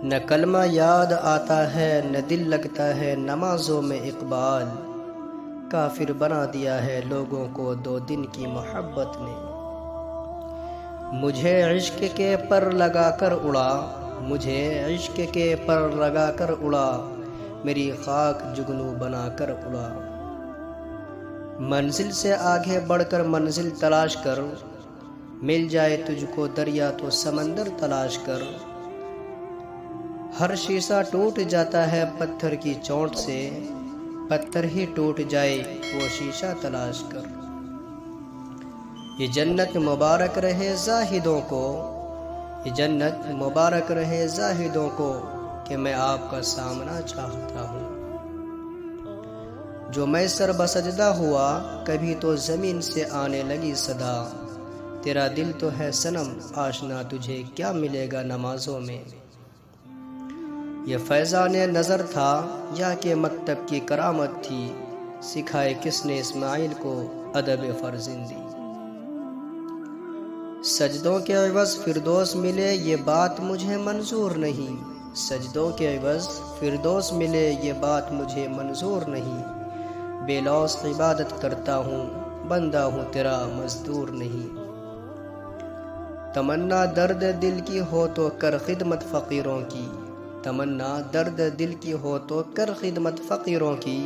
نہ کلمہ یاد آتا ہے نہ دل لگتا ہے نمازوں میں اقبال، کافر بنا دیا ہے لوگوں کو 2 دن کی محبت نے۔ مجھے عشق کے پر لگا کر اڑا، مجھے عشق کے پر لگا کر اڑا، میری خاک جگنو بنا کر اڑا۔ منزل سے آگے بڑھ کر منزل تلاش کر، مل جائے تجھ کو دریا تو سمندر تلاش کر۔ ہر شیشہ ٹوٹ جاتا ہے پتھر کی چوٹ سے، پتھر ہی ٹوٹ جائے وہ شیشہ تلاش کر۔ یہ جنت مبارک رہے زاہدوں کو، یہ جنت مبارک رہے زاہدوں کو، کہ میں آپ کا سامنا چاہتا ہوں۔ جو میں سر بسجدہ ہوا کبھی تو زمین سے آنے لگی صدا، تیرا دل تو ہے صنم آشنا تجھے کیا ملے گا نمازوں میں۔ یہ فیضان نظر تھا یا کہ مکتب کی کرامت تھی، سکھائے کس نے اسماعیل کو ادب فرزندی۔ سجدوں کے عوض فردوس ملے یہ بات مجھے منظور نہیں، سجدوں کے عوض فردوس ملے یہ بات مجھے منظور نہیں۔ بے لوث عبادت کرتا ہوں بندہ ہوں تیرا مزدور نہیں۔ تمنا درد دل کی ہو تو کر خدمت فقیروں کی، تمنا درد دل کی ہو تو کر خدمت فقیروں کی،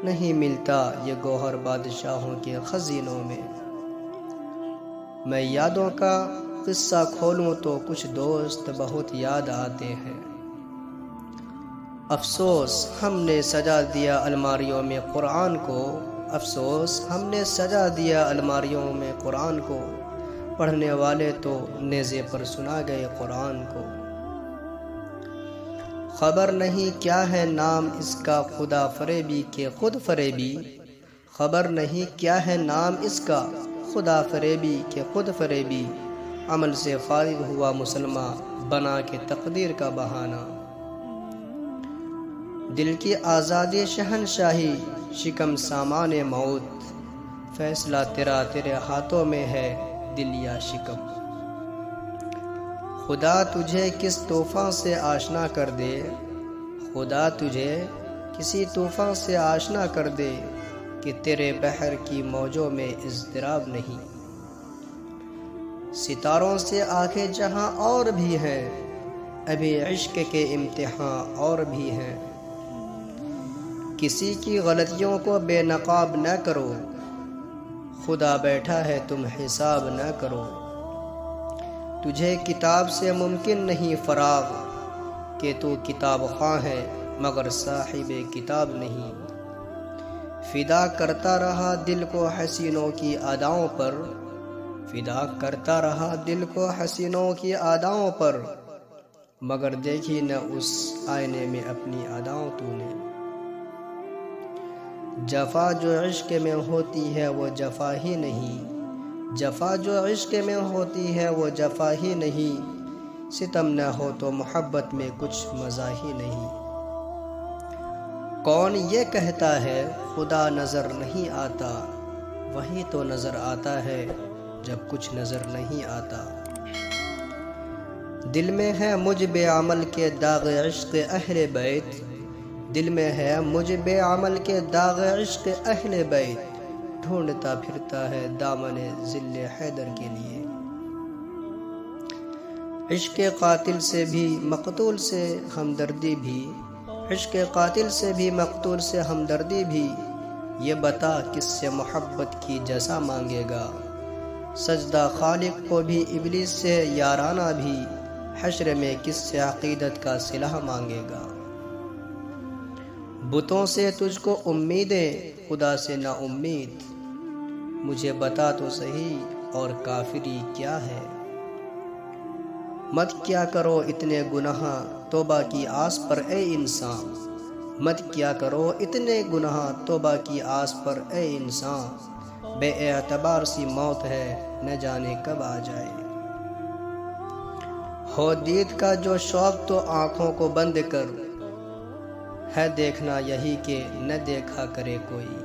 نہیں ملتا یہ گوہر بادشاہوں کے خزینوں میں۔ میں یادوں کا قصہ کھولوں تو کچھ دوست بہت یاد آتے ہیں۔ افسوس ہم نے سجا دیا الماریوں میں قرآن کو، افسوس ہم نے سجا دیا الماریوں میں قرآن کو، پڑھنے والے تو نیزے پر سنا گئے قرآن کو۔ خبر نہیں کیا ہے نام اس کا خدا فریبی کے خود فریبی، خبر نہیں کیا ہے نام اس کا خدا فریبی کے خود فریبی، عمل سے فارغ ہوا مسلمان بنا کے تقدیر کا بہانہ۔ دل کی آزادی شہنشاہی شکم سامان موت، فیصلہ تیرا تیرے ہاتھوں میں ہے دل یا شکم۔ خدا تجھے کس طوفان سے آشنا کر دے، خدا تجھے کسی طوفان سے آشنا کر دے، کہ تیرے بحر کی موجوں میں اضطراب نہیں۔ ستاروں سے آگے جہاں اور بھی ہیں، ابھی عشق کے امتحان اور بھی ہیں۔ کسی کی غلطیوں کو بے نقاب نہ کرو، خدا بیٹھا ہے تم حساب نہ کرو۔ تجھے کتاب سے ممکن نہیں فراغ، کہ تو کتاب خواں ہے مگر صاحب کتاب نہیں۔ فدا کرتا رہا دل کو حسینوں کی اداؤں پر، فدا کرتا رہا دل کو حسینوں کی اداؤں پر، مگر دیکھی نہ اس آئینے میں اپنی اداؤں تو نے۔ جفا جو عشق میں ہوتی ہے وہ جفا ہی نہیں، جفا جو عشق میں ہوتی ہے وہ جفا ہی نہیں، ستم نہ ہو تو محبت میں کچھ مزہ ہی نہیں۔ کون یہ کہتا ہے خدا نظر نہیں آتا، وہی تو نظر آتا ہے جب کچھ نظر نہیں آتا۔ دل میں ہے مجھ بے عمل کے داغ عشق اہل بیت، دل میں ہے مجھ بے عمل کے داغ عشق اہل بیت، ڈھونڈتا پھرتا ہے دامن ذل حیدر کے لیے۔ عشق قاتل سے بھی مقتول سے ہمدردی بھی، عشق قاتل سے بھی مقتول سے ہمدردی بھی، یہ بتا کس سے محبت کی جزا مانگے گا۔ سجدہ خالق کو بھی ابلیس سے یارانہ بھی، حشر میں کس سے عقیدت کا صلہ مانگے گا۔ بتوں سے تجھ کو امیدیں خدا سے نا امید، مجھے بتا تو صحیح اور کافری کیا ہے۔ مت کیا کرو اتنے گناہ توبہ کی آس پر اے انسان، مت کیا کرو اتنے گناہ توبہ کی آس پر اے انسان، بے اعتبار سی موت ہے نہ جانے کب آ جائے۔ ہو دید کا جو شوق تو آنکھوں کو بند کر، ہے دیکھنا یہی کہ نہ دیکھا کرے کوئی۔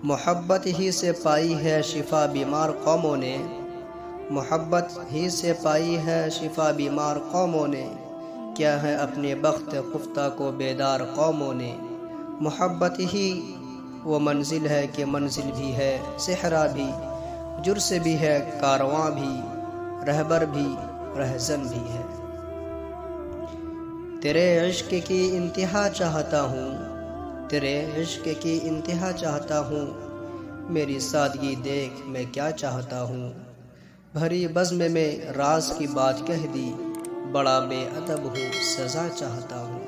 محبت ہی سے پائی ہے شفا بیمار قوموں نے، محبت ہی سے پائی ہے شفا بیمار قوموں نے، کیا ہے اپنے بخت خفتہ کو بیدار قوموں نے۔ محبت ہی وہ منزل ہے کہ منزل بھی ہے صحرا بھی، جرس بھی ہے کارواں بھی، رہبر بھی رہزن بھی ہے۔ تیرے عشق کی انتہا چاہتا ہوں، تیرے عشق کی انتہا چاہتا ہوں، میری سادگی دیکھ میں کیا چاہتا ہوں۔ بھری بزم میں راز کی بات کہہ دی، بڑا بے ادب ہوں سزا چاہتا ہوں۔